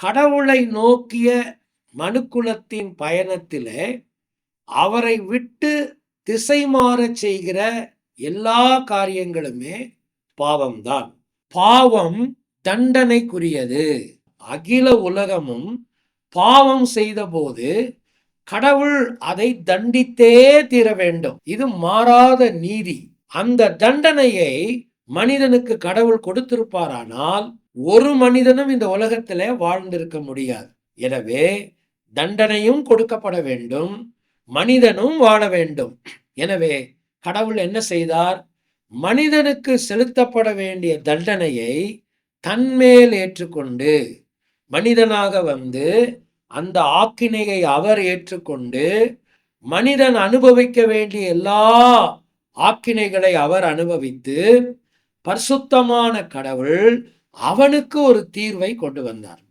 கடவுளை நோக்கிய மனுக்குலத்தின் பயணத்திலே அவரை விட்டு திசை மாறச் செய்கிற எல்லா காரியங்களுமே பாவம்தான். பாவம் தண்டனைக்குரியது. அகில உலகமும் பாவம் செய்தபோது கடவுள் அதை தண்டித்தே தீர வேண்டும். இது மாறாத நீதி. அந்த தண்டனையை மனிதனுக்கு கடவுள் கொடுத்திருப்பாரானால் ஒரு மனிதனும் இந்த உலகத்திலே வாழ்ந்திருக்க முடியாது. எனவே தண்டனையும் கொடுக்கப்பட வேண்டும், மனிதனும் வாழ வேண்டும். எனவே கடவுள் என்ன செய்தார்? மனிதனுக்கு செலுத்தப்பட வேண்டிய தண்டனையை தன்மேல் ஏற்றுக்கொண்டு மனிதனாக வந்து அந்த ஆக்கினையை அவர் ஏற்றுக்கொண்டு மனிதன் அனுபவிக்க வேண்டிய எல்லா ஆக்கினைகளை அவர் அனுபவித்து பரிசுத்தமான கடவுள் அவனுக்கு ஒரு தீர்வை கொண்டு வந்தார்.